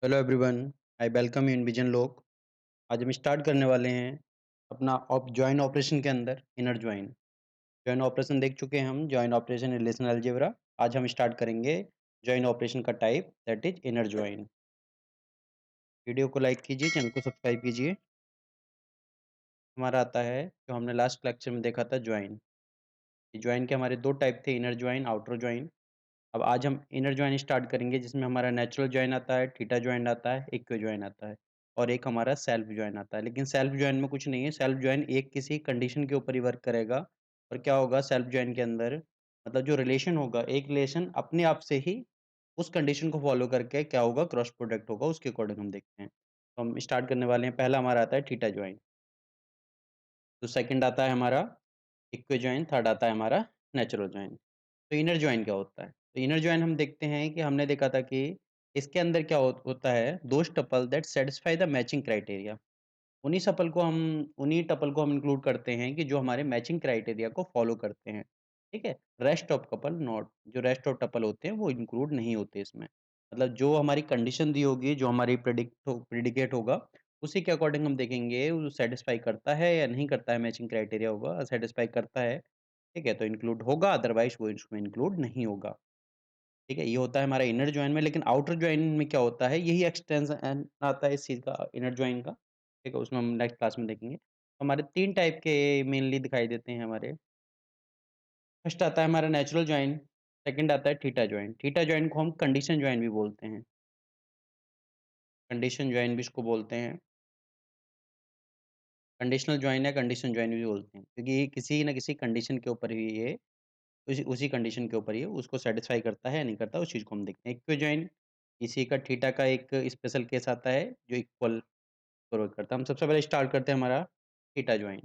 Hello everyone, I welcome you in vision lock. आज हम start करने वाले हैं अपना जॉइन ऑपरेशन के अंदर इनर जॉइन। जॉइन ऑपरेशन देख चुके हैं हम, जॉइन ऑपरेशन रिलेशनल अलजेब्रा। आज हम स्टार्ट करेंगे जॉइन ऑपरेशन का type that is inner join. Video को लाइक कीजिए, चैनल को सब्सक्राइब कीजिए। हमारा आता है जो हमने लास्ट लेक्चर में देखा था जॉइन। जॉइन के हमारे दो टाइप थे, इनर जॉइन, आउटर जॉइन। अब आज हम इनर जॉइन स्टार्ट करेंगे जिसमें हमारा नेचुरल जॉइन आता है, थीटा जॉइन आता है, इक्वी जॉइन आता है और एक हमारा सेल्फ जॉइन आता है। लेकिन सेल्फ जॉइन में कुछ नहीं है, सेल्फ जॉइन एक किसी कंडीशन के ऊपर ही वर्क करेगा। और क्या होगा सेल्फ जॉइन के अंदर, मतलब जो रिलेशन होगा, एक रिलेशन अपने आप से ही उस कंडीशन को फॉलो करके क्या होगा, क्रॉस प्रोडक्ट होगा, उसके अकॉर्डिंग हम देखते हैं। तो हम स्टार्ट करने वाले हैं। पहला हमारा आता है थीटा जॉइन, तो सेकंड आता है हमारा इक्वी जॉइन, थर्ड आता है हमारा नेचुरल जॉइन। तो इनर जॉइन क्या होता है? तो इनर जॉइन हम देखते हैं कि हमने देखा था कि इसके अंदर क्या होता है, those tuple that satisfy the matching criteria. उन्हीं टपल को हम इंक्लूड करते हैं कि जो हमारे मैचिंग क्राइटेरिया को फॉलो करते हैं। ठीक है? रेस्ट ऑफ कपल नॉट, जो रेस्ट ऑफ टपल होते हैं वो इंक्लूड नहीं होते इसमें। मतलब जो हमारी कंडीशन दी होगी, जो हमारी प्रेडिकेट होगा, उसी के अकॉर्डिंग हम देखेंगे वो सैटिस्फाई करता है या नहीं करता है, मैचिंग क्राइटेरिया होगा, सैटिस्फाई करता है, ठीक है, तो इंक्लूड होगा, अदरवाइज़ वो इसमें इंक्लूड नहीं होगा। ठीक है? ये होता है हमारा इनर जॉइन में। लेकिन आउटर जॉइन में क्या होता है, यही एक्सटेंशन आता है इस चीज़ का, इनर जॉइन का। ठीक है? उसमें हम नेक्स्ट क्लास में देखेंगे। हमारे 3 टाइप के मेनली दिखाई देते हैं हमारे। फर्स्ट आता है हमारा नेचुरल जॉइन, सेकंड आता है थीटा जॉइन। थीटा जॉइन को हम कंडीशन जॉइन भी बोलते हैं। कंडीशन जॉइन भी इसको बोलते हैं। कंडीशनल जॉइन या कंडीशन जॉइन भी बोलते हैं, क्योंकि ये किसी न किसी कंडीशन के ऊपर ही ये उसी उसी कंडीशन के ऊपर ही उसको सैटिस्फाई करता है या नहीं करता, उस चीज़ को हम देखते हैं। इक्विजॉइन, इसी का थीटा का एक स्पेशल केस आता है जो इक्वल प्रोवाइड करता है। हम सबसे पहले स्टार्ट करते हैं हमारा थीटा जॉइन।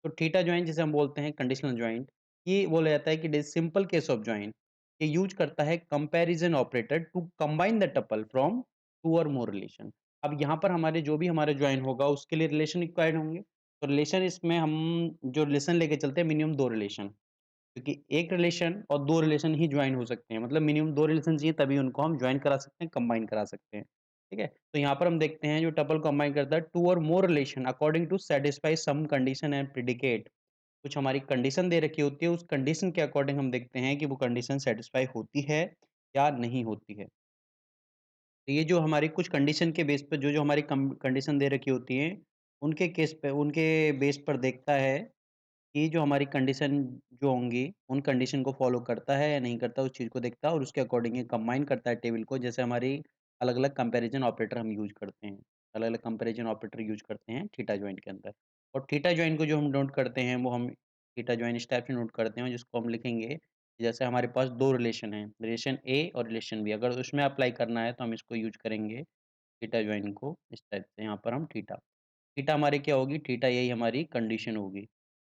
तो थीटा जॉइन जिसे हम बोलते हैं कंडीशनल जॉइंट, ये बोला जाता है कि it is simple case of join. ये यूज करता है comparison operator to combine the tuple from two और मोर रिलेशन। अब यहाँ पर हमारे जो भी हमारा जॉइन होगा उसके लिए रिलेशन रिक्वायर्ड होंगे। तो रिलेशन इसमें हम जो रिलेशन लेके चलते हैं, मिनिमम 2 रिलेशन, क्योंकि एक रिलेशन और 2 रिलेशन ही जॉइन हो सकते हैं। मतलब मिनिमम 2 रिलेशन चाहिए तभी उनको हम जॉइन करा सकते हैं, कंबाइन करा सकते हैं। ठीक है? तो यहाँ पर हम देखते हैं जो टपल कंबाइन करता है 2 और more relation according to satisfy some condition and predicate. कुछ हमारी कंडीशन दे रखी होती है, उस कंडीशन के अकॉर्डिंग हम देखते हैं कि वो कंडीशन सैटिस्फाई होती है या नहीं होती है। तो ये जो हमारी कुछ कंडीशन के बेस पे जो-जो हमारी कंडीशन दे रखी होती हैं, उनके केस पे, उनके बेस पर देखता है कि जो हमारी कंडीशन जो होंगी, उन कंडीशन को फ़ॉलो करता है या नहीं करता, उस चीज़ को देखता है और उसके अकॉर्डिंग ये कंबाइन करता है टेबल को। जैसे हमारी अलग-अलग कंपैरिज़न ऑपरेटर हम यूज़ करते हैं। अलग-अलग कंपैरिज़न ऑपरेटर यूज़ करते हैं थीटा जॉइन के अंदर। और थीटा जॉइन को जो हम नोट करते हैं, वो हम थीटा जॉइन इस टाइप से नोट करते हैं जिसको हम लिखेंगे, जैसे हमारे पास 2 रिलेशन हैं, रिलेशन ए और रिलेशन बी। अगर उसमें अप्लाई करना है तो हम इसको यूज़ करेंगे थीटा जॉइन को इस टाइप से, यहाँ पर हम थीटा। थीटा हमारी क्या होगी? थीटा यही हमारी कंडीशन होगी।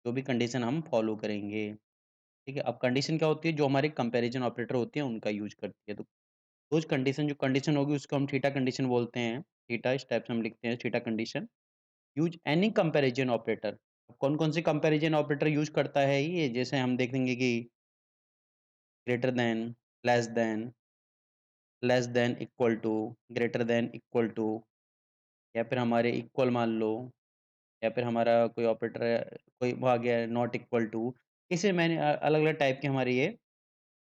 जो भी कंडीशन हम फॉलो करेंगे, ठीक है? अब कंडीशन क्या होती है? जो हमारे कंपैरिज़न ऑपरेटर होते हैं, उनका यूज़ करती है। तो रोज़ कंडीशन जो कंडीशन होगी उसको हम थीटा कंडीशन बोलते हैं। थीटा इस टाइप से हम लिखते हैं, theta condition. Use any comparison operator. कौन-कौन से कंपैरिज़न ऑपरेटर यूज़ करता है ये? जैसे हम देखेंगे कि greater than, less than, less than equal to, greater than equal to, या फिर हमारे इक्वल मान लो, या फिर हमारा कोई ऑपरेटर है, कोई वो आ गया है नॉट इक्वल टू। इसे मैंने अलग-अलग टाइप के हमारे ये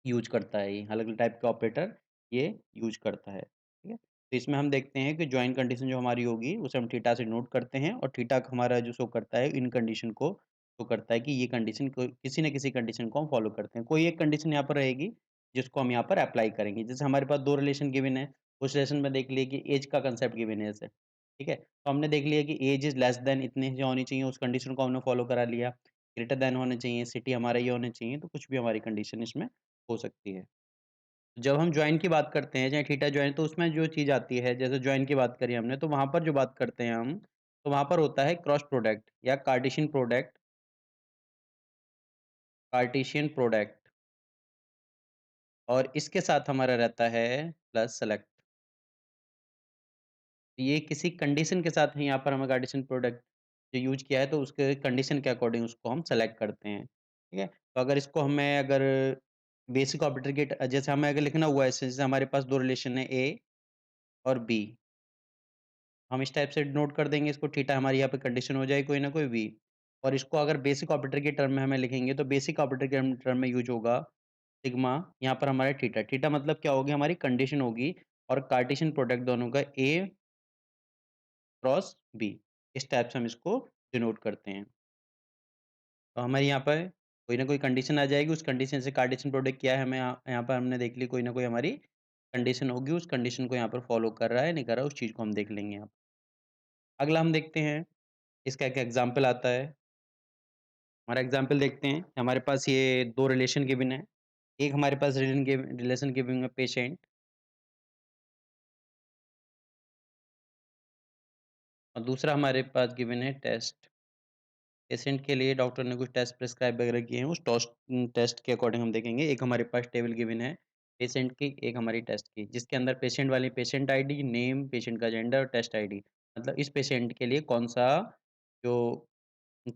यूज़ करता है, ये अलग-अलग टाइप के ऑपरेटर ये यूज़ करता है, ठीक है? तो इसमें हम देखते हैं कि जॉइन कंडीशन जो हमारी होगी उसे हम थीटा से नोट करते हैं और थीटा हमारा जो शो करता है इन कंडीशन को शो करता है कि ये कंडीशन को किसी न किसी कंडीशन को हम फॉलो करते हैं। कोई एक कंडीशन यहाँ पर रहेगी जिसको हम यहाँ पर अप्लाई करेंगे। जैसे हमारे पास 2 रिलेशन गिवन है, उस रिलेशन में देख लिए कि ऐज का कांसेप्ट गिवन है जैसे, ठीक है? तो हमने देख लिया कि ऐज इज़ लेस दैन इतने जो होनी चाहिए, उस कंडीशन को हमने फॉलो करा लिया। ग्रेटर दैन होने चाहिए, सिटी हमारा ये होना चाहिए, तो कुछ भी हमारी कंडीशन इसमें हो सकती है। जब हम जॉइन की बात करते हैं, चाहे थीटा जॉइन, तो उसमें जो चीज़ आती है, जैसे जॉइन की बात करी हमने, तो वहाँ पर जो बात करते हैं हम, तो वहाँ पर होता है क्रॉस प्रोडक्ट या कार्टेशियन प्रोडक्ट, और इसके साथ हमारा रहता है प्लस सेलेक्ट। ये किसी कंडीशन के साथ है, यहाँ पर हमें कार्टेशियन प्रोडक्ट जो यूज़ किया है, तो उसके कंडीशन के अकॉर्डिंग उसको हम सेलेक्ट करते हैं, ठीक है? तो अगर इसको हमें अगर बेसिक ऑपरेटर के जैसे हमें अगर लिखना हुआ है, जैसे हमारे पास 2 रिलेशन है, ए और बी। हम इस टाइप से नोट कर देंगे इसको, थीटा हमारी यहाँ पे कंडीशन हो जाएगी कोई ना कोई वी। और इसको अगर बेसिक ऑपरेटर के टर्म में हमें लिखेंगे तो बेसिक ऑपरेटर के टर्म में यूज़ होगा सिग्मा, यहाँ पर हमारा थीटा। थीटा मतलब क्या होगी, हमारी कंडीशन होगी और कार्टेशियन प्रोडक्ट दोनों का ए क्रॉस बी। इस टाइप से हम इसको डिनोट करते हैं। तो हमारे यहाँ पर कोई ना कोई कंडीशन आ जाएगी, उस कंडीशन से कार्टेशियन प्रोडक्ट क्या है हमें यहाँ पर हमने देख ली, कोई ना कोई हमारी कंडीशन होगी, उस कंडीशन को यहाँ पर फॉलो कर रहा है, नहीं कर रहा है, उस चीज़ को हम देख लेंगे यहाँ। अगला हम देखते हैं, इसका एक एग्ज़ाम्पल आता है। हमारा एग्ज़ाम्पल देखते हैं, हमारे पास ये 2 रिलेशन गिवन है। एक हमारे पास रिलेशन गिवन है पेशेंट और दूसरा हमारे पास गिवन है टेस्ट। पेशेंट के लिए डॉक्टर ने कुछ टेस्ट प्रिस्क्राइब वगैरह किए हैं, उस टेस्ट के अकॉर्डिंग हम देखेंगे। एक हमारे पास टेबल गिवन है पेशेंट की, एक हमारी टेस्ट की, जिसके अंदर पेशेंट वाली पेशेंट आईडी, नेम, पेशेंट का जेंडर और टेस्ट आईडी। मतलब इस पेशेंट के लिए कौन-सा जो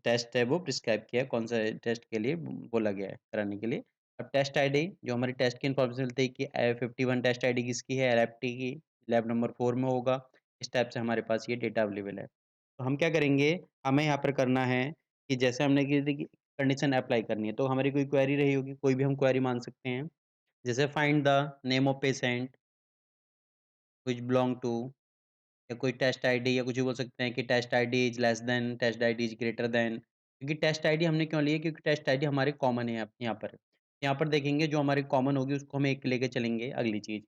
टेस्ट है वो प्रिस्क्राइब किया है, कौन-सा टेस्ट के लिए बोला गया है कराने के लिए। अब टेस्ट आईडी जो हमारी टेस्ट की इन्फॉर्मेशन मिलती है कि 51 टेस्ट आईडी किसकी है, एलएफटी की, लैब नंबर 4 में होगा। इस टाइप से हमारे पास ये डेटा अवेलेबल है। तो हम क्या करेंगे, हमें यहाँ पर करना है कि जैसे हमने की थी कि कंडीशन अप्लाई करनी है, तो हमारी कोई क्वेरी रही होगी, कोई भी हम क्वेरी मान सकते हैं। जैसे find the name of patient which belong to, या कोई टेस्ट आईडी, या कुछ भी बोल सकते हैं कि test ID is less than, test ID is greater than. क्योंकि टेस्ट आईडी हमने क्यों ली है? क्योंकि टेस्ट आईडी हमारी कॉमन है यहाँ पर। यहाँ पर देखेंगे जो हमारी कॉमन होगी उसको हम एक लेके चलेंगे अगली चीज़।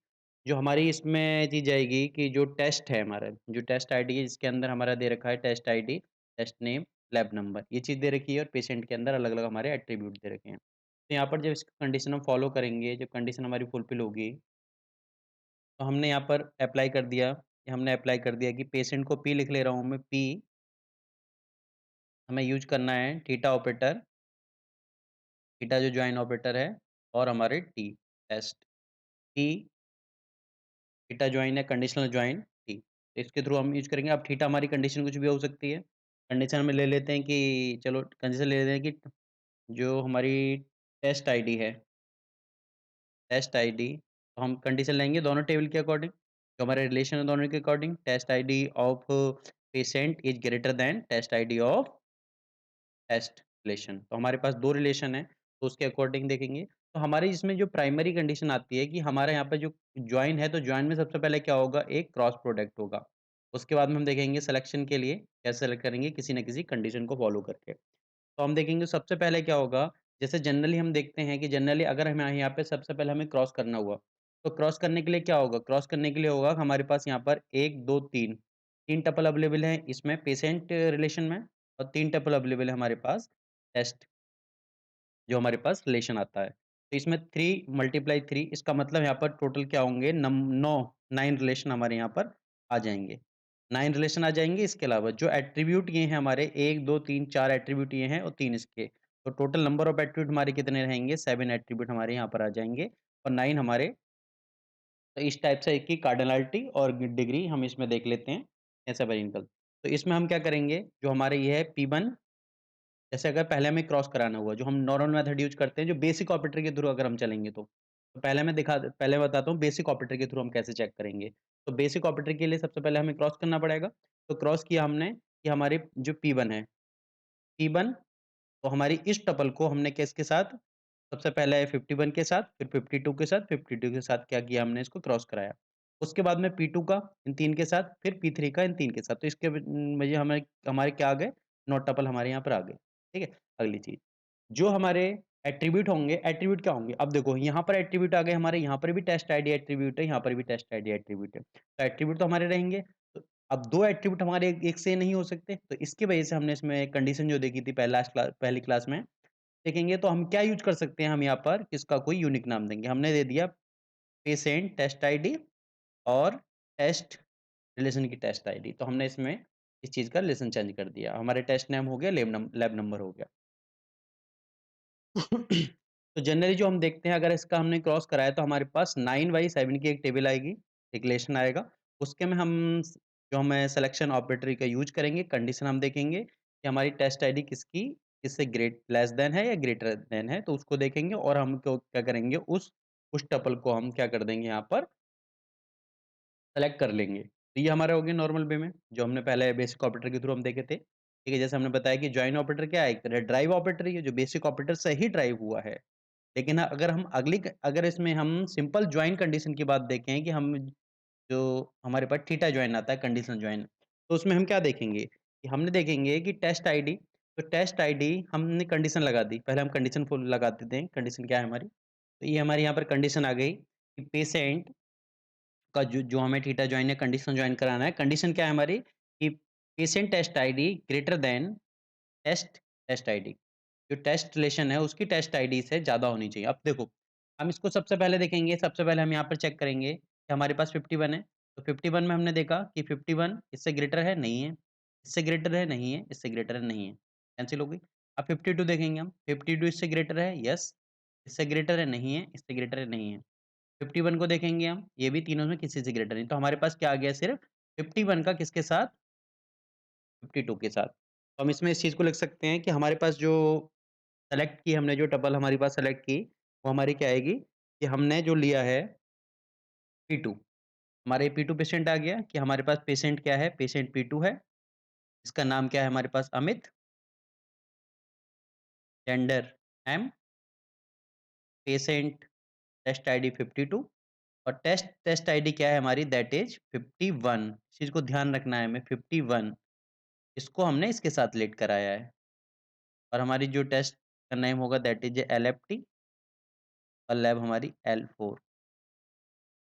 जो हमारी इसमें चीज़ आएगी कि जो टेस्ट है हमारा, जो टेस्ट आईडी है जिसके अंदर हमारा दे रखा है test ID, test name, lab number, ये चीज़ दे रखी है और पेशेंट के अंदर अलग-अलग हमारे एट्रीब्यूट दे रखे हैं। तो यहाँ पर जब इसकी कंडीशन हम फॉलो करेंगे, जब कंडीशन हमारी फुलफिल होगी, तो हमने यहाँ पर अप्लाई कर दिया, हमने अप्लाई कर दिया कि पेशेंट को पी लिख ले रहा हूँ मैं, पी हमें यूज़ करना है थीटा ऑपरेटर, थीटा जो जॉइन ऑपरेटर है और हमारे T test, T theta join है कंडीशनल जॉइन टी। तो इसके थ्रू हम यूज़ करेंगे। अब थीटा हमारी कंडीशन कुछ भी हो सकती है। कंडीशन में ले लेते हैं कि चलो कंडीशन ले लेते हैं कि जो हमारी टेस्ट आईडी है, टेस्ट आईडी तो हम कंडीशन लेंगे दोनों टेबल के अकॉर्डिंग, जो हमारे रिलेशन है दोनों के according, test ID of patient is greater than test ID of test relation. तो हमारे पास 2 रिलेशन है, तो उसके अकॉर्डिंग देखेंगे। तो हमारी इसमें जो प्राइमरी कंडीशन आती है कि हमारे यहाँ पे जो जॉइन है, तो जॉइन में सबसे पहले क्या होगा, एक क्रॉस प्रोडक्ट होगा। उसके बाद में हम देखेंगे सिलेक्शन के लिए कैसे सेलेक्ट करेंगे किसी न किसी कंडीशन को फॉलो करके। तो हम देखेंगे सबसे पहले क्या होगा, जैसे जनरली हम देखते हैं कि जनरली अगर हमें यहाँ पे सबसे पहले हमें क्रॉस करना हुआ, तो क्रॉस करने के लिए क्या होगा? क्रॉस करने के लिए होगा हमारे पास यहाँ पर 1, 2, 3 3 टपल अवेलेबल हैं इसमें पेशेंट रिलेशन में और 3 टपल अवेलेबल है हमारे पास टेस्ट जो हमारे पास रिलेशन आता है। तो इसमें 3 मल्टीप्लाई 3 इसका मतलब यहाँ पर टोटल क्या होंगे 9 9 रिलेशन हमारे यहाँ पर आ जाएँगे। 9 रिलेशन आ जाएँगे इसके अलावा जो एट्रिब्यूट ये हैं हमारे 1, 2, 3, 4 एट्रिब्यूट ये हैं और 3 इसके। तो टोटल नंबर ऑफ एट्रिब्यूट हमारे कितने रहेंगे 7 एट्रिब्यूट हमारे यहाँ पर आ जाएँगे और 9 हमारे। तो इस टाइप से एक की कार्डिनैलिटी और डिग्री हम इसमें देख लेते हैं, ऐसा वेरिएबल। तो इसमें हम क्या करेंगे, जो हमारे ये है P1 जैसे अगर पहले हमें क्रॉस कराना हुआ, जो हम नॉर्मल मेथड यूज़ करते हैं, जो बेसिक ऑपरेटर के थ्रू अगर हम चलेंगे तो। तो पहले मैं बताता हूँ बेसिक ऑपरेटर के थ्रू हम कैसे चेक करेंगे। तो बेसिक ऑपरेटर के लिए सबसे पहले हमें क्रॉस करना पड़ेगा। तो क्रॉस किया हमने कि हमारे जो P1 है, P1 तो हमारी इस टपल को हमने किसके साथ सबसे पहले 51 के साथ, फिर 52 के साथ, 52 के साथ क्या किया हमने इसको क्रॉस कराया। उसके बाद में P2 का इन 3 के साथ, फिर P3 का इन 3 के साथ। तो इसके वजह हमें हमारे क्या आ गए 9 टपल हमारे यहाँ पर आ गए। ठीक है? अगली चीज़, जो हमारे एट्रिब्यूट होंगे, एट्रिब्यूट क्या होंगे? अब देखो यहाँ पर एट्रिब्यूट आ गए हमारे, यहाँ पर भी टेस्ट आईडी एट्रिब्यूट है, यहाँ पर भी टेस्ट आईडी एट्रिब्यूट है। तो एट्रिब्यूट तो हमारे रहेंगे। तो अब 2 एट्रिब्यूट हमारे एक से नहीं हो सकते, तो इसकी वजह से हमने इसमें कंडीशन जो देखी थी पहली क्लास में देखेंगे तो हम क्या यूज़ कर सकते हैं हम यहाँ पर इसका कोई यूनिक नाम देंगे। हमने दे दिया पेशेंट टेस्ट आईडी और टेस्ट रिलेशन की टेस्ट आईडी। तो हमने इसमें इस चीज़ का रिलेशन चेंज कर दिया। हमारे टेस्ट नेम हो गया, लैब नंबर हो गया। तो जनरली जो हम देखते हैं अगर इसका हमने क्रॉस कराया तो हमारे पास 9 बाई 7 की एक टेबल आएगी, एक रिलेशन आएगा। उसके में हम जो हमें सिलेक्शन ऑपरेटर का यूज़ करेंगे, कंडीशन हम देखेंगे कि हमारी टेस्ट आईडी किससे लेस देन है या ग्रेटर देन है, तो उसको देखेंगे और हम क्या करेंगे उस टपल को हम क्या कर देंगे यहाँ पर सेलेक्ट कर लेंगे। तो ये हमारा हो गया नॉर्मल वे में, जो हमने पहले बेसिक ऑपरेटर के थ्रू हम देखे थे। ठीक है, जैसे हमने बताया कि जॉइन ऑपरेटर क्या है? एक तरह ड्राइव ऑपरेटर ही है, जो बेसिक ऑपरेटर से ही ड्राइव हुआ है। लेकिन अगर हम अगर इसमें हम सिंपल जॉइन कंडीशन की बात देखें कि हम जो हमारे पास थीटा जॉइन आता है, कंडीशनल जॉइन, तो उसमें हम क्या देखेंगे? कि हमने देखेंगे कि टेस्ट आईडी, तो टेस्ट आईडी हमने कंडीशन लगा दी। पहले हम कंडीशन फुल लगा देते हैं, कंडीशन क्या है हमारी? तो ये हमारी यहाँ पर कंडीशन आ गई कि पेशेंट का जो जो हमें थीटा जॉइन या कंडीशन जॉइन कराना है, कंडीशन क्या है हमारी? कि patient test ID greater than test test ID. जो टेस्ट रिलेशन है उसकी टेस्ट आईडी से ज़्यादा होनी चाहिए। अब देखो, हम इसको सबसे पहले देखेंगे, सबसे पहले हम यहाँ पर चेक करेंगे कि हमारे पास 51 है। तो 51 में हमने देखा कि 51 इससे ग्रेटर है, नहीं है। इससे ग्रेटर है, नहीं है। इससे ग्रेटर है, नहीं है। कैंसल हो गई। अब 52 देखेंगे हम, 52 इससे ग्रेटर है, यस। इससे ग्रेटर है, नहीं है। इससे ग्रेटर है, नहीं है। 51 को देखेंगे हम, ये भी तीनों में किसी से ग्रेटर नहीं। तो हमारे पास क्या आ गया सिर्फ 51 का किसके साथ? 52 के साथ। तो हम इसमें इस चीज़ को लिख सकते हैं कि हमारे पास जो सेलेक्ट की हमने, जो टपल हमारे पास सेलेक्ट की, वो हमारी क्या आएगी कि हमने जो लिया है P2। हमारा ये P2 पेशेंट आ गया कि हमारे पास पेशेंट क्या है? पेशेंट P2 है। इसका नाम क्या है हमारे पास? Amit. Gender M. Patient test ID 52 और टेस्ट टेस्ट आईडी क्या है हमारी? That is 51। इस चीज़ को ध्यान रखना है हमें, 51 इसको हमने इसके साथ लेट कराया है और हमारी जो टेस्ट का नेम होगा दैट इज़ एलएफटी और लैब हमारी L4।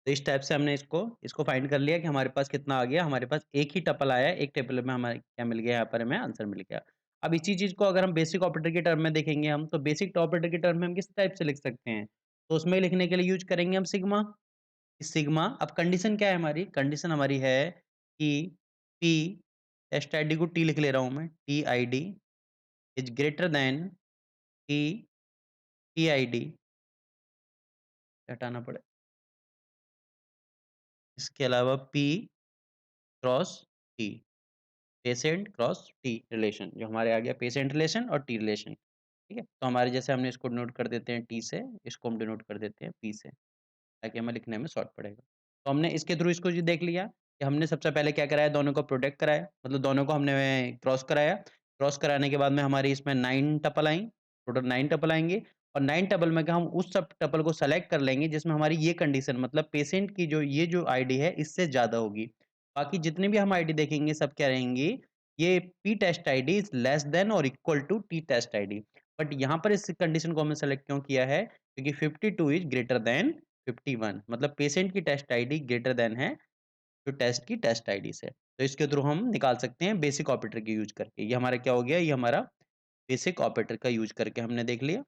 तो इस टाइप से हमने इसको इसको फाइंड कर लिया कि हमारे पास कितना आ गया, हमारे पास एक ही टपल आया है, एक टेबल में हमारे क्या मिल गया, यहाँ पर हमें आंसर मिल गया। अब इसी चीज़ को अगर हम बेसिक ऑपरेटर के टर्म में देखेंगे हम, तो बेसिक ऑपरेटर के टर्म में हम किस टाइप से लिख सकते हैं? तो उसमें लिखने के लिए यूज़ करेंगे हम सिग्मा। सिग्मा अब कंडीशन क्या है हमारी? कंडीशन हमारी है कि P टेस्ट आईडी को T लिख ले रहा हूँ मैं, T ID is greater then T T ID हटाना पड़े। इसके अलावा P cross T। Patient cross T relation, जो हमारे आ गया पेशेंट रिलेशन और टी रिलेशन। ठीक है? तो हमारे जैसे हमने इसको डिनोट कर देते हैं टी से, इसको हम डिनोट कर देते हैं पी से, ताकि हमें लिखने में शॉर्ट पड़ेगा। तो हमने इसके थ्रू इसको जी देख लिया कि हमने सबसे पहले क्या कराया, दोनों को प्रोडक्ट कराया, मतलब दोनों को हमने क्रॉस कराया। क्रॉस कराने के बाद में हमारी इसमें 9 टपल आई, टोटल 9 टपल आएँगे और 9 टपल में क्या हम उस सब टपल को सेलेक्ट कर लेंगे जिसमें हमारी ये कंडीशन, मतलब पेशेंट की जो ये जो आईडी है इससे ज़्यादा होगी। बाकी जितने भी हम आईडी देखेंगे सब क्या रहेंगी, ये P test ID is less than और equal to T test ID. But यहाँ पर इस कंडीशन को हमने सेलेक्ट क्यों किया है? क्योंकि 52 इज़ ग्रेटर देन 51, मतलब पेशेंट की टेस्ट आईडी ग्रेटर देन है जो टेस्ट की टेस्ट आईडी से। तो इसके थ्रू हम निकाल सकते हैं बेसिक ऑपरेटर की यूज़ करके। ये हमारा क्या हो गया? ये हमारा बेसिक ऑपरेटर का यूज़ करके हमने देख लिया।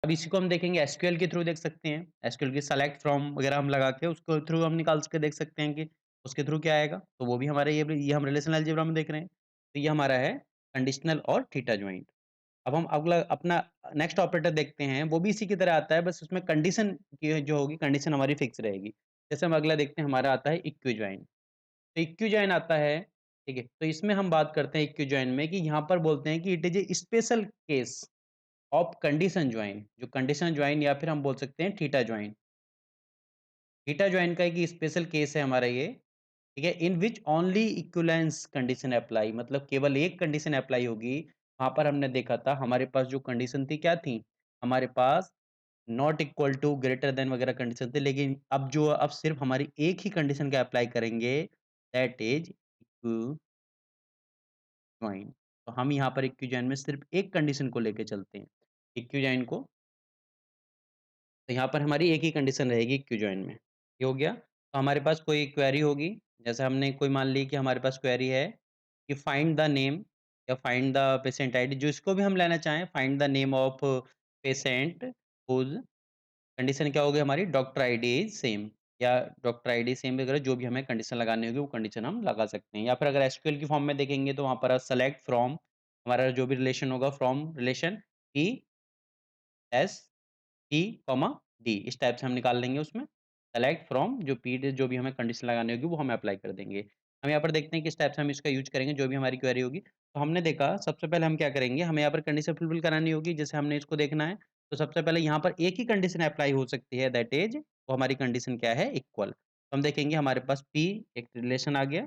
अब इसी को हम देखेंगे एसक्यूएल के थ्रू देख सकते हैं। एसक्यूएल की सेलेक्ट फ्रॉम वगैरह हम लगा के उसको थ्रू हम निकाल के देख सकते हैं कि उसके थ्रू क्या आएगा। तो वो भी हमारे ये हम रिलेशनल अलजेब्रा में देख रहे हैं। तो ये हमारा है कंडीशनल और थीटा जॉइंट। अब हम अगला अपना नेक्स्ट ऑपरेटर देखते हैं, वो भी इसी की तरह आता है, बस उसमें कंडीशन की जो होगी कंडीशन हमारी फिक्स रहेगी। जैसे हम अगला देखते हैं, हमारा आता है इक्विजॉइन। तो इक्विजॉइन आता है, ठीक है? तो इसमें हम बात करते हैं इक्विजॉइन में कि यहाँ पर बोलते हैं कि it is a special case of condition join, जो कंडीशन जॉइन या फिर हम बोल सकते हैं थीटा जॉइन। थीटा जॉइन का एक स्पेशल केस है हमारा ये, ठीक है? In which only equivalence condition apply, मतलब केवल एक कंडीशन अप्लाई होगी। वहाँ पर हमने देखा था हमारे पास जो कंडीशन थी क्या थी? हमारे पास not equal to, greater than वगैरह कंडीशन थे, लेकिन अब सिर्फ हमारी एक ही कंडीशन का अप्लाई करेंगे, दैट इज़ इक्विजॉइन। तो हम यहाँ पर इक्विजॉइन में सिर्फ एक कंडीशन को लेके चलते हैं। इक्विजॉइन को, तो यहाँ पर हमारी एक ही कंडीशन रहेगी क्यूजॉइन में। ये हो गया। तो हमारे पास कोई क्वेरी होगी, जैसे हमने कोई मान ली कि हमारे पास क्वेरी है कि फाइंड द नेम या फाइंड द पेशेंट आईडी, जिसको भी हम लेना चाहें, find the name of patient who's condition क्या होगी हमारी? डॉक्टर आईडी इज़ सेम, या डॉक्टर आईडी सेम वगैरह जो भी हमें कंडीशन लगानी होगी वो कंडीशन हम लगा सकते हैं। या फिर अगर एसक्यूएल की फॉर्म में देखेंगे तो वहाँ पर सेलेक्ट फ्रॉम, हमारा जो भी रिलेशन होगा from relation P S T, comma D, इस टाइप से हम निकाल लेंगे उसमें। सेलेक्ट फ्रॉम जो पी ड जो भी हमें कंडीशन लगानी होगी वो हम अप्लाई कर देंगे। हम यहाँ पर देखते हैं किस टाइप से हम इसका यूज़ करेंगे जो भी हमारी क्वेरी होगी। तो हमने देखा सबसे पहले हम क्या करेंगे, हमें यहाँ पर कंडीशन फुलफिल करानी होगी, जैसे हमने इसको देखना है। तो सबसे पहले यहाँ पर एक ही कंडीशन अप्लाई हो सकती है, दैट इज़ वो हमारी कंडीशन क्या है? इक्वल। तो हम देखेंगे हमारे पास P एक रिलेशन आ गया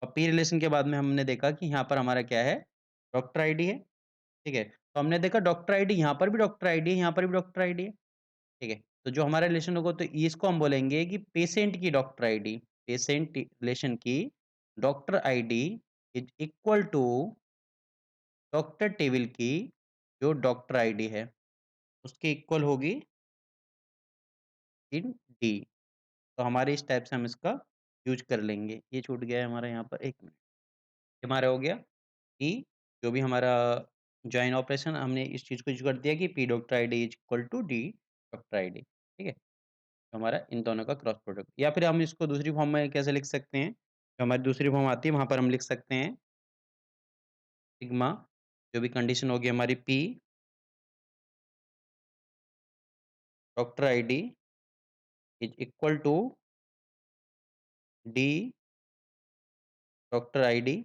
और P रिलेशन के बाद में हमने देखा कि यहाँ पर हमारा क्या है, डॉक्टर आईडी है, ठीक है? तो हमने देखा डॉक्टर आईडी यहाँ पर भी डॉक्टर आईडी है, यहाँ पर भी डॉक्टर आईडी है, ठीक है? तो जो हमारा रिलेशन होगा तो इसको हम बोलेंगे कि पेशेंट की डॉक्टर आईडी, पेशेंट रिलेशन की doctor ID is equal to doctor table की जो डॉक्टर आईडी है, उसके इक्वल होगी इन डी। तो हमारे इस टाइप से हम इसका यूज़ कर लेंगे। ये छूट गया है हमारा यहाँ पर 1 मिनट। ये हमारा हो गया कि जो भी हमारा जॉइन ऑपरेशन हमने इस चीज़ को यूज़ कर दिया कि P doctor ID is equal to D doctor ID, ठीक है? तो हमारा इन दोनों का क्रॉस प्रोडक्ट या फिर हम इसको दूसरी फॉर्म में कैसे लिख सकते हैं? जो हमारी दूसरी फॉर्म आती है वहाँ पर हम लिख सकते हैं सिग्मा जो भी कंडीशन होगी हमारी P doctor ID is equal to D doctor ID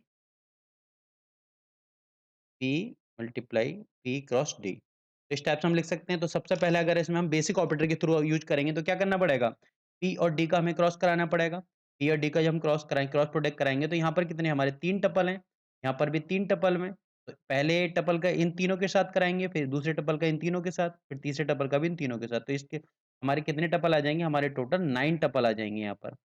P multiply P cross D. तो इस टाइप से हम लिख सकते हैं। तो सबसे पहले अगर इसमें हम बेसिक ऑपरेटर के थ्रू यूज़ करेंगे तो क्या करना पड़ेगा? पी और डी का हमें क्रॉस कराना पड़ेगा। पी और डी का जब हम क्रॉस प्रोडक्ट कराएँगे तो यहाँ पर कितने हमारे 3 टपल हैं, यहाँ पर भी 3 टपल में। तो पहले टपल का इन तीनों के साथ कराएँगे, फिर दूसरे टपल का इन तीनों के साथ, फिर तीसरे टपल का भी इन तीनों के साथ। तो इसके हमारे कितने टपल आ जाएँगे? हमारे टोटल 9 टपल आ जाएँगे यहाँ पर।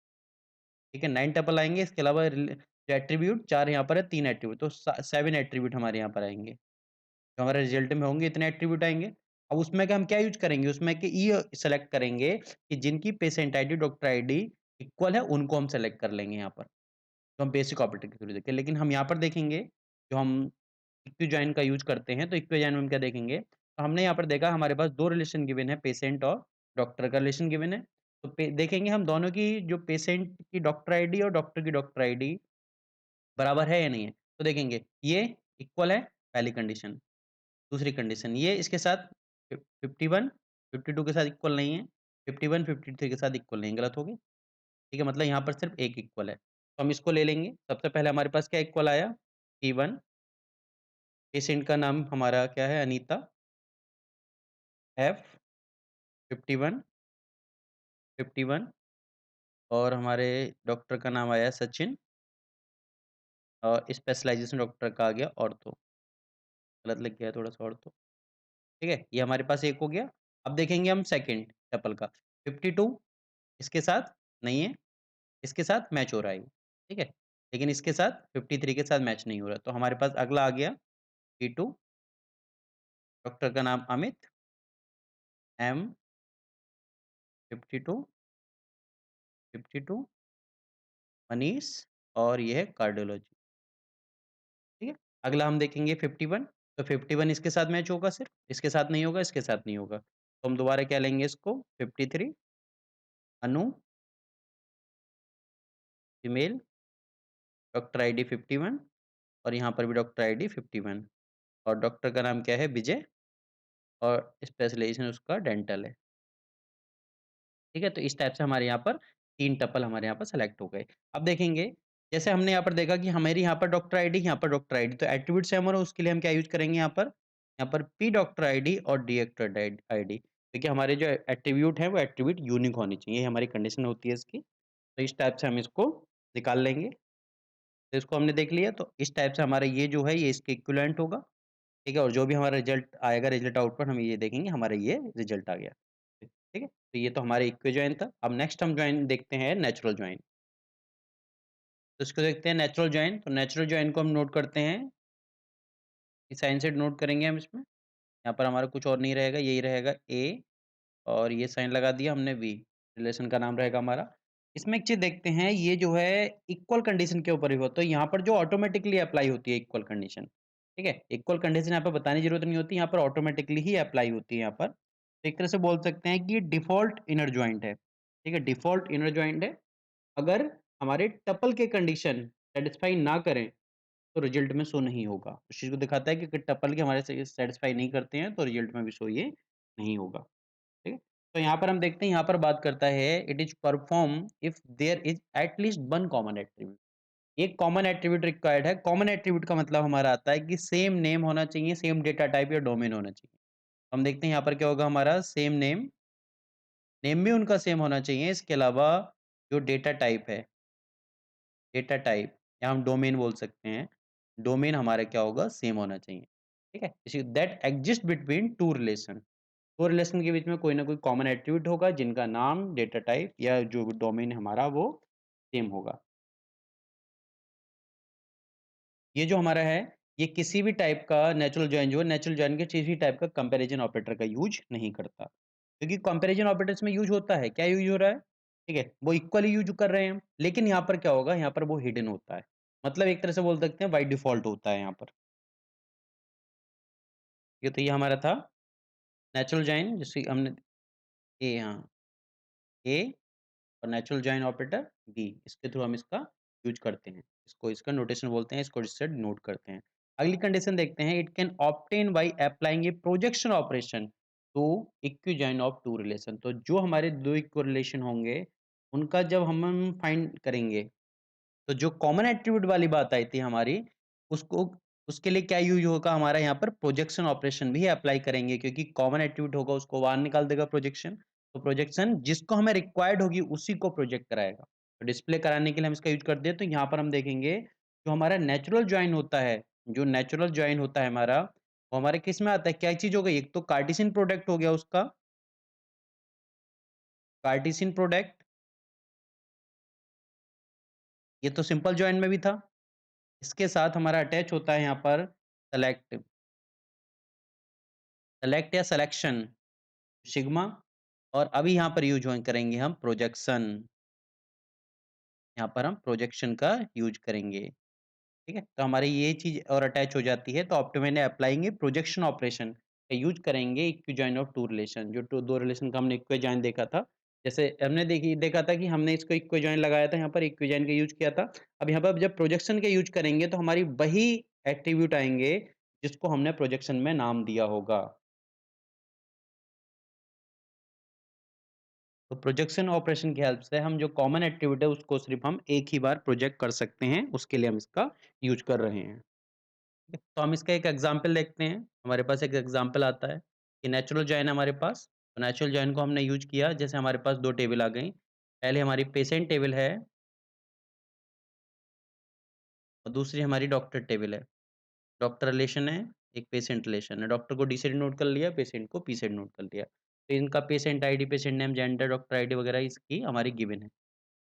ठीक है, 9 टपल आएँगे, इसके अलावा जो एट्रीब्यूट 4 यहाँ पर है, 3 एट्रीब्यूट तो 7 एट्रीब्यूट हमारे यहाँ पर आएँगे। जो हमारे रिजल्ट में होंगे इतने एट्रीब्यूट आएँगे। अब उसमें का हम क्या यूज़ करेंगे? उसमें कि ये सेलेक्ट करेंगे कि जिनकी patient ID, doctor ID equal है, उनको हम सेलेक्ट कर लेंगे यहाँ पर। तो हम बेसिक ऑपरेटर के थ्रू देखें। लेकिन हम यहाँ पर देखेंगे, जो हम इक्विजॉइन का यूज़ करते हैं, तो इक्विजॉइन में हम क्या देखेंगे? तो हमने यहाँ पर देखा हमारे पास 2 रिलेशन गिवन है, पेशेंट और डॉक्टर का रिलेशन गिवन है। तो पे देखेंगे हम दोनों की जो पेशेंट की डॉक्टर आईडी और डॉक्टर की डॉक्टर आईडी बराबर है या नहीं है? तो देखेंगे ये इक्वल है, पहली कंडीशन। दूसरी कंडीशन ये इसके साथ 51, 52 के साथ इक्वल नहीं है, 51, 53 के साथ इक्वल नहीं है, गलत हो गई। ठीक है, मतलब यहाँ पर सिर्फ़ एक इक्वल है। तो हम इसको ले लेंगे। सबसे पहले हमारे पास क्या इक्वल आया? P1 पेशेंट का नाम हमारा क्या है? अनीता। F 51, 51 और हमारे डॉक्टर का नाम आया सचिन और स्पेशलाइज़ेशन डॉक्टर का आ गया ऑर्थो। गलत लिख गया है थोड़ा-सा ऑर्थो। ठीक है? ये हमारे पास एक हो गया। अब देखेंगे हम सेकंड टपल का 52 इसके साथ नहीं है, इसके साथ मैच हो रहा है ये, ठीक है? लेकिन इसके साथ 53 के साथ मैच नहीं हो रहा। तो हमारे पास अगला आ गया P2 डॉक्टर का नाम अमित, M 52, 52 मनीष और ये है कार्डियोलॉजी, ठीक है? अगला हम देखेंगे 51 तो 51 इसके साथ मैच होगा सिर्फ, इसके साथ नहीं होगा, इसके साथ नहीं होगा। तो हम दोबारा क्या लेंगे इसको 53 अनु फीमेल डॉक्टर आईडी 51 और यहाँ पर भी डॉक्टर आईडी 51 और डॉक्टर का नाम क्या है विजय और स्पेशलाइज़ेशन उसका डेंटल है। ठीक है? तो इस टाइप से हमारे यहाँ पर 3 टपल हमारे यहाँ पर सेलेक्ट हो गए। अब देखेंगे, जैसे हमने यहाँ पर देखा कि हमारी यहाँ पर डॉक्टर आईडी, यहाँ पर डॉक्टर आईडी, तो एट्रिब्यूट सेम हो रहा है, उसके लिए हम क्या यूज़ करेंगे यहाँ पर? यहाँ पर पी डॉक्टर आईडी और डी डॉक्टर आईडी। देखिए हमारे जो एट्रिब्यूट हैं, वो एट्रिब्यूट यूनिक होने चाहिए, ये हमारी कंडीशन होती है इसकी। तो इस टाइप से हम इसको निकाल लेंगे। तो इसको हमने देख लिया, तो इस टाइप से हमारा ये जो है, ये इसके इक्विवेलेंट होगा। ठीक है? और जो भी हमारा रिज़ल्ट आएगा, रिज़ल्ट आउटपुट हम ये देखेंगे, हमारा ये रिज़ल्ट आ गया। ठीक है? तो ये तो हमारा इक्वी जॉइन था। अब नेक्स्ट हम जॉइन देखते हैं नेचुरल जॉइन। तो इसको देखते हैं नेचुरल जॉइन, तो नेचुरल जॉइन को हम नोट करते हैं, इस साइन से नोट करेंगे हम इसमें। यहाँ पर हमारा कुछ और नहीं रहेगा, यही रहेगा ए और ये साइन लगा दिया हमने वी, रिलेशन का नाम रहेगा हमारा। इसमें एक चीज़ देखते हैं, ये जो है इक्वल कंडीशन के ऊपर ही हो, तो यहाँ पर जो ऑटोमैटिकली अप्लाई होती है इक्वल कंडीशन, ठीक है? इक्वल कंडीशन यहाँ पे बताने की ज़रूरत नहीं होती, यहाँ पर ऑटोमैटिकली ही अप्लाई होती है यहाँ पर। तो एक तरह से बोल सकते हैं कि ये डिफ़ॉल्ट इनर जॉइंट है, ठीक है? डिफ़ॉल्ट इनर जॉइंट है। अगर हमारे टपल के कंडीशन सैटिस्फाई ना करें, तो रिज़ल्ट में शो नहीं होगा। उस चीज़ को दिखाता है कि अगर टपल के हमारे से सैटिस्फाई नहीं करते हैं, तो रिज़ल्ट में भी शो ये नहीं होगा। ठीक है? तो यहाँ पर हम देखते हैं, यहाँ पर बात करता है it is perform if there is at least one common attribute. एक कॉमन एट्रिब्यूट रिक्वायर्ड है। कॉमन एट्रिब्यूट का मतलब हमारा आता है कि सेम नेम होना चाहिए, सेम डेटा टाइप या डोमेन होना चाहिए। हम देखते हैं यहाँ पर क्या होगा हमारा सेम नेम, नेम भी उनका सेम होना चाहिए। इसके अलावा जो डेटा टाइप है, डेटा टाइप या हम डोमेन बोल सकते हैं, डोमेन हमारा क्या होगा सेम होना चाहिए, ठीक है? इसी that exist between 2 relation, 2 relation के बीच में कोई ना कोई कॉमन एट्रिब्यूट होगा जिनका नाम, डेटा टाइप या जो डोमेन हमारा वो सेम होगा। ये जो हमारा है, ये किसी भी टाइप का नेचुरल जॉइन जो है, नेचुरल जॉइन के किसी भी टाइप का कंपैरिजन ऑपरेटर का यूज़ नहीं करता। क्योंकि कंपैरिजन ऑपरेटर्स में यूज़ होता है, क्या यूज़ हो रहा है? ठीक है, वो इक्वली यूज़ कर रहे हैं हम, लेकिन यहाँ पर क्या होगा, यहाँ पर वो हिडन होता है। मतलब एक तरह से बोल सकते हैं बाय डिफ़ॉल्ट होता है यहाँ पर। ये हमारा था नेचुरल जॉइन जिससे हमने ए हाँ, ए और नेचुरल जॉइन ऑपरेटर बी, इसके थ्रू हम इसका यूज़ करते हैं। इसको इसका नोटेशन बोलते हैं, इसको इससे डिनोट करते हैं। अगली कंडीशन देखते हैं, it can obtain by applying a projection operation to equijoin of two relation. तो जो हमारे 2 इक्वल रिलेशन होंगे, उनका जब हम फाइंड करेंगे, तो जो कॉमन एट्रिब्यूट वाली बात आई थी हमारी, उसको उसके लिए क्या यूज़ होगा हमारा यहाँ पर प्रोजेक्शन ऑपरेशन भी अप्लाई करेंगे क्योंकि कॉमन एट्रिब्यूट होगा उसको बाहर निकाल देगा प्रोजेक्शन। तो प्रोजेक्शन जिसको हमें रिक्वायर्ड होगी उसी को प्रोजेक्ट कराएगा। तो डिस्प्ले कराने के लिए हम इसका यूज़ करते हैं तो यहाँ पर हम देखेंगे जो हमारा नेचुरल जॉइन होता है, जो नेचुरल जॉइन होता है हमारा, वो हमारे किस में आता है? क्या चीज़ हो गई? एक तो कार्टेशियन प्रोडक्ट हो गया उसका, कार्टेशियन प्रोडक्ट, ये तो सिंपल जॉइन में भी था। इसके साथ हमारा अटैच होता है यहाँ पर सेलेक्ट, सेलेक्ट या सिलेक्शन, सिग्मा, और अभी यहाँ पर यूज़ करेंगे हम प्रोजेक्शन, यहाँ पर हम प्रोजेक्शन का यूज़ करेंगे, ठीक है? तो हमारी ये चीज़ और अटैच हो जाती है तो optimum applying a projection operation का यूज़ करेंगे इक्विजॉइन ऑफ टू रिलेशन, जो 2 रिलेशन का हमने इक्विजॉइन देखा था। जैसे हमने देखा था कि हमने इसको इक्विजॉइन लगाया था, यहाँ पर इक्विजॉइन का यूज़ किया था। अब यहाँ पर जब प्रोजेक्शन का यूज़ करेंगे तो हमारी वही एट्रिब्यूट आएँगे जिसको हमने प्रोजेक्शन में नाम दिया होगा। तो प्रोजेक्शन ऑपरेशन की हेल्प से हम जो कॉमन एट्रिब्यूट है उसको सिर्फ हम एक ही बार प्रोजेक्ट कर सकते हैं, उसके लिए हम इसका यूज़ कर रहे हैं। ठीक है? तो हम इसका एक एग्ज़ाम्पल देखते हैं। हमारे पास एक एग्ज़ाम्पल आता है कि नेचुरल जॉइन है हमारे पास, तो नेचुरल जॉइन को हमने यूज़ किया जैसे हमारे पास 2 टेबल आ गई। पहले हमारी पेशेंट टेबल है और दूसरी हमारी डॉक्टर टेबल है। डॉक्टर रिलेशन है, एक पेशेंट रिलेशन है। डॉक्टर को डी से डिनोट कर लिया, पेशेंट को पी से डिनोट कर लिया। तो इनका patient ID, patient name, gender, doctor ID वगैरह इसकी हमारी गिवन है।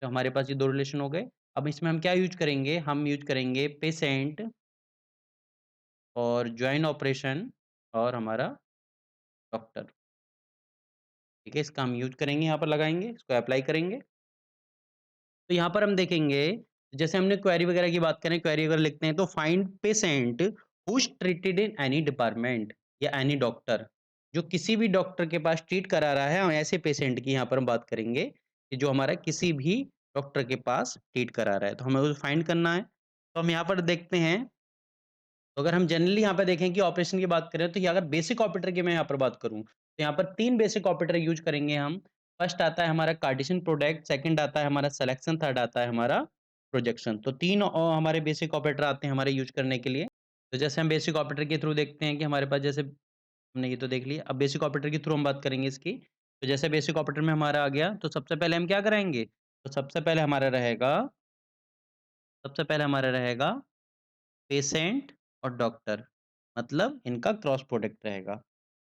तो हमारे पास ये 2 रिलेशन हो गए। अब इसमें हम क्या यूज़ करेंगे? हम यूज़ करेंगे पेशेंट और जॉइन ऑपरेशन और हमारा डॉक्टर, ठीक है? इसका हम यूज़ करेंगे, यहाँ पर लगाएँगे, इसको अप्लाई करेंगे। तो यहाँ पर हम देखेंगे, जैसे हमने क्वेरी वगैरह की बात करें, क्वेरी अगर लिखते हैं तो find patient who is treated in any department या एनी डॉक्टर, जो किसी भी डॉक्टर के पास ट्रीट करा रहा है, हम ऐसे पेशेंट की यहाँ पर हम बात करेंगे कि जो हमारा किसी भी डॉक्टर के पास ट्रीट करा रहा है, तो हमें उसे फाइंड करना है। तो हम यहाँ पर देखते हैं, तो अगर हम जनरली यहाँ पे देखें कि ऑपरेशन की बात करें, तो ये अगर बेसिक ऑपरेटर की मैं यहाँ पर बात करूँ, तो यहाँ पर 3 बेसिक ऑपरेटर यूज़ करेंगे हम। फर्स्ट आता है हमारा कार्टेशियन प्रोडक्ट, सेकंड आता है हमारा सिलेक्शन, थर्ड आता है हमारा प्रोजेक्शन। तो 3 हमारे बेसिक ऑपरेटर आते हैं हमारे यूज़ करने के लिए। तो जैसे हम बेसिक ऑपरेटर के थ्रू देखते हैं कि हमारे पास जैसे हमने ये तो देख लिया, अब बेसिक ऑपरेटर के थ्रू हम बात करेंगे इसकी। तो जैसे बेसिक ऑपरेटर में हमारा आ गया, तो सबसे पहले हम क्या कराएँगे? तो सबसे पहले हमारा रहेगा पेशेंट और डॉक्टर, मतलब इनका क्रॉस प्रोडक्ट रहेगा।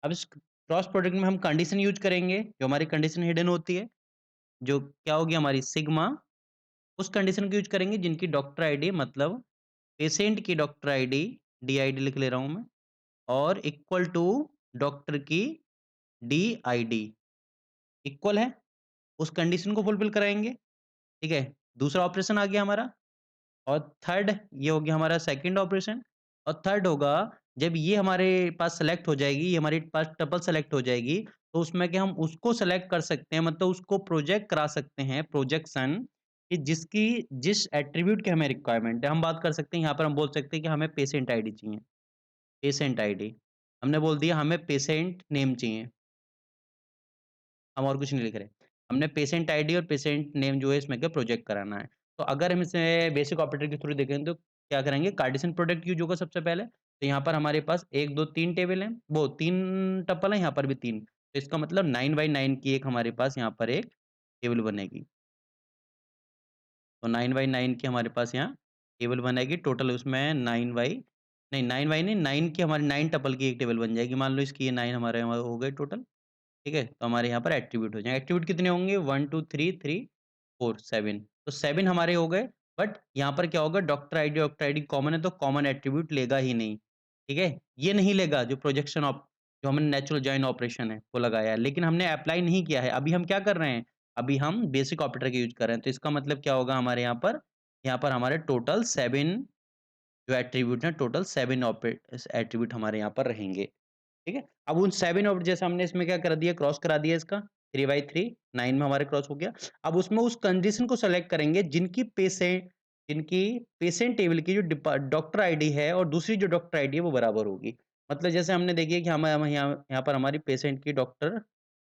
अब इस क्रॉस प्रोडक्ट में हम कंडीशन यूज़ करेंगे, जो हमारी कंडीशन हिडन होती है, जो क्या होगी हमारी सिग्मा, उस कंडीशन को यूज़ करेंगे जिनकी डॉक्टर आईडी, मतलब पेशेंट की डॉक्टर आईडी, DID लिख ले रहा हूँ मैं, और इक्वल टू डॉक्टर की DID इक्वल है, उस कंडीशन को फुलफिल कराएँगे, ठीक है? दूसरा ऑपरेशन आ गया हमारा। और थर्ड ये हो गया हमारा सेकंड ऑपरेशन, और थर्ड होगा जब ये हमारे पास सेलेक्ट हो जाएगी, ये हमारे पास टपल सेलेक्ट हो जाएगी, तो उसमें कि हम उसको सेलेक्ट कर सकते हैं, मतलब उसको प्रोजेक्ट करा सकते हैं प्रोजेक्शन, कि जिसकी जिस एट्रीब्यूट की हमें रिक्वायरमेंट है। हम बात कर सकते हैं, यहाँ पर हम बोल सकते हैं कि हमें पेशेंट आईडी चाहिए, पेशेंट आईडी। हमने बोल दिया हमें पेशेंट नेम चाहिए, हम और कुछ नहीं लिख रहे। हमने पेशेंट आईडी और पेशेंट नेम जो है इसमें के प्रोजेक्ट कराना है। तो अगर हम इसे बेसिक ऑपरेटर के थ्रू देखें तो क्या करेंगे, कार्टेशियन प्रोडक्ट यूज़ होगा सबसे पहले। तो यहाँ पर हमारे पास 1, 2, 3 टेबल हैं, वो 3 टपल हैं, यहाँ पर भी 3। तो इसका मतलब 9 बाय 9 की एक हमारे पास यहाँ पर एक टेबल बनेगी। तो 9/9 की हमारे पास यहाँ टेबल बनेगी, टोटल उसमें 9 की हमारी 9 टपल की एक टेबल बन जाएगी। मान लो इसकी ये 9 हमारे यहाँ हो गए टोटल, ठीक है? तो हमारे यहाँ पर एट्रीब्यूट हो जाएँगे। एट्रीब्यूट कितने होंगे? 1, 2, 3, 4, 7 तो 7 हमारे हो गए, बट यहाँ पर क्या होगा डॉक्टर आईडी कॉमन है तो कॉमन एट्रीब्यूट लेगा ही नहीं, ठीक है? ये नहीं लेगा जो प्रोजेक्शन ऑप जो हमने नेचुरल जॉइन ऑपरेशन है वो लगाया है, लेकिन हमने अप्लाई नहीं किया है। अभी हम क्या कर रहे हैं? अभी हम बेसिक ऑपरेटर का यूज़ कर रहे हैं, तो इसका मतलब क्या होगा हमारे यहाँ पर हमारे टोटल 7 जो एट्रीब्यूट हैं टोटल 7 एट्रीब्यूट हमारे यहाँ पर रहेंगे। ठीक है? अब उन 7 और जैसे हमने इसमें क्या कर दिया क्रॉस करा दिया इसका 3/3 9 में हमारे क्रॉस हो गया। अब उसमें उस कंडीशन को सेलेक्ट करेंगे जिनकी पेशेंट टेबल की जो डॉक्टर आईडी है और दूसरी जो डॉक्टर आईडी है वो बराबर होगी। मतलब जैसे हमने देखिए कि हम यहाँ पर हमारी पेशेंट की डॉक्टर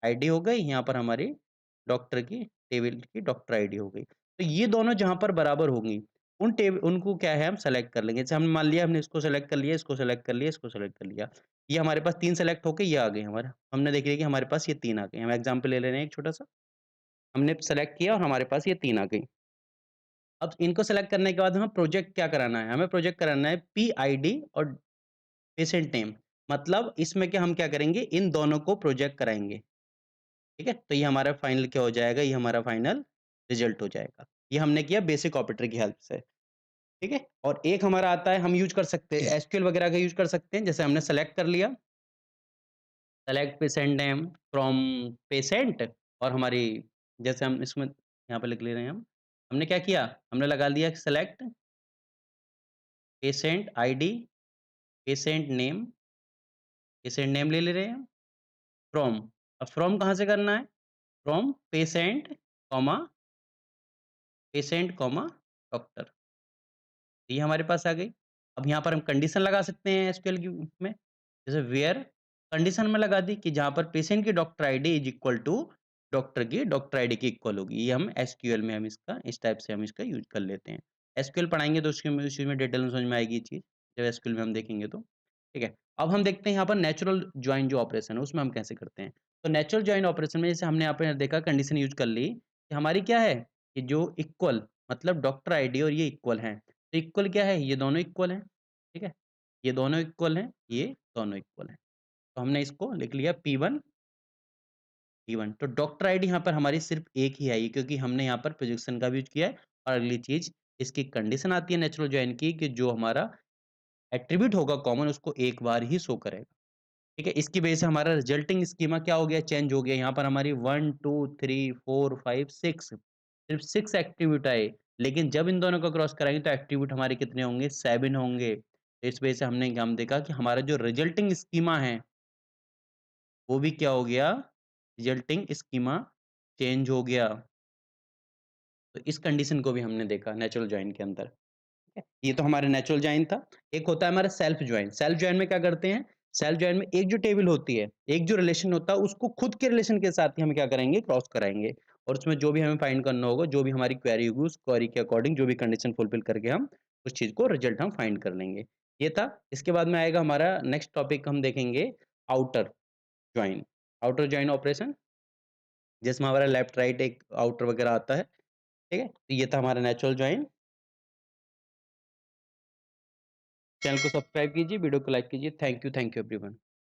आईडी हो गई, यहाँ पर हमारी डॉक्टर की टेबल की डॉक्टर आईडी हो गई। तो ये दोनों जहाँ पर बराबर होंगी, उनको क्या है हम सेलेक्ट कर लेंगे। जैसे हमने मान लिया हमने इसको सेलेक्ट कर लिया, इसको सेलेक्ट कर लिया, इसको सेलेक्ट कर लिया। ये हमारे पास 3 सेलेक्ट होके ये आ गए हमारा। हमने देख लिया कि हमारे पास ये 3 आ गए। हम एग्ज़ाम्पल ले ले रहे हैं एक छोटा-सा। हमने सेलेक्ट किया और हमारे पास ये 3 आ गई। अब इनको सेलेक्ट करने के बाद हमें प्रोजेक्ट क्या कराना है? हमें प्रोजेक्ट कराना है पीआईडी और पेशेंट नेम। मतलब इसमें क्या हम क्या करेंगे? इन दोनों को प्रोजेक्ट कराएँगे। ठीक है? तो ये हमारा फाइनल क्या हो जाएगा? ये हमारा फाइनल रिज़ल्ट हो जाएगा। ये हमने किया बेसिक ऑपरेटर की हेल्प से। ठीक है? और एक हमारा आता है हम यूज़ कर सकते हैं एसक्यूएल वगैरह का यूज़ कर सकते हैं। जैसे हमने सेलेक्ट कर लिया select patient name from patient और हमारी जैसे हम इसमें यहाँ पे लिख ले रहे हैं हम। हमने क्या किया? हमने लगा दिया select patient ID, patient name ले ले रहे हैं हम फ्रॉम। अब फ्रॉम कहाँ से करना है? From patient comma doctor. ये हमारे पास आ गई। अब यहाँ पर हम कंडीशन लगा सकते हैं एसक्यूएल की में, जैसे वेयर कंडीशन में लगा दी कि जहाँ पर पेशेंट की doctor ID is equal to doctor की डॉक्टर आईडी की इक्वल होगी। ये हम एसक्यूएल में हम इसका इस टाइप से हम इसका यूज़ कर लेते हैं। एसक्यूएल पढ़ाएँगे तो उसके में उस चीज़ में डिटेल में समझ में आएगी ये चीज़, जब एसक्यूएल में हम देखेंगे तो। ठीक है? अब हम देखते हैं यहाँ पर नेचुरल जॉइन जो ऑपरेशन है उसमें हम कैसे करते हैं। तो नेचुरल जॉइन ऑपरेशन में जैसे हमने यहाँ पे देखा कंडीशन यूज़ कर ली, कि हमारी क्या है कि जो इक्वल मतलब डॉक्टर आईडी और ये इक्वल हैं। तो इक्वल क्या है? ये दोनों इक्वल हैं, ठीक है? ये दोनों इक्वल हैं, ये दोनों इक्वल हैं। तो हमने इसको लिख लिया P1 तो डॉक्टर आईडी यहाँ पर हमारी सिर्फ़ एक ही आई क्योंकि हमने यहाँ पर प्रोजेक्शन का भी यूज़ किया है और अगली चीज़ इसकी कंडीशन आती है नेचुरल जॉइन की कि जो हमारा एट्रिब्यूट होगा कॉमन उसको एक बार ही शो करेगा। ठीक है? इसकी वजह से हमारा रिजल्टिंग स्कीमा क्या हो गया? चेंज हो गया। यहाँ पर हमारी 1, 2, 3, 4, 5, 6 सिर्फ़ 6 एट्रिब्यूट आए। लेकिन जब इन दोनों को क्रॉस कराएँगे तो एट्रिब्यूट हमारे कितने होंगे? 7 होंगे। तो इस वजह से हम देखा कि हमारा जो रिजल्टिंग स्कीमा है, वो भी क्या हो गया? रिजल्टिंग स्कीमा चेंज हो गया। तो इस कंडीशन को भी हमने देखा नेचुरल जॉइन के अंदर। ठीक है? ये तो हमारा नेचुरल जॉइन था। एक होता है हमारा सेल्फ जॉइन। सेल्फ जॉइन में क्या करते हैं? सेल्फ जॉइन में एक जो टेबल होती है, एक जो रिलेशन होता है उसको खुद के रिलेशन के साथ ही हम क्या करेंगे? क्रॉस कराएँगे और उसमें जो भी हमें फाइंड करना होगा, जो भी हमारी क्वेरी होगी उस क्वेरी के अकॉर्डिंग जो भी कंडीशन फुलफिल करके हम उस चीज़ को रिजल्ट हम फाइंड कर लेंगे। ये था। इसके बाद में आएगा हमारा नेक्स्ट टॉपिक हम देखेंगे outer join. Outer join operation जिसमें हमारा लेफ्ट राइट एक आउटर वगैरह आता है। ठीक है? तो ये था हमारा नेचुरल जॉइन। चैनल को सब्सक्राइब कीजिए, वीडियो को लाइक कीजिए। Thank you everyone.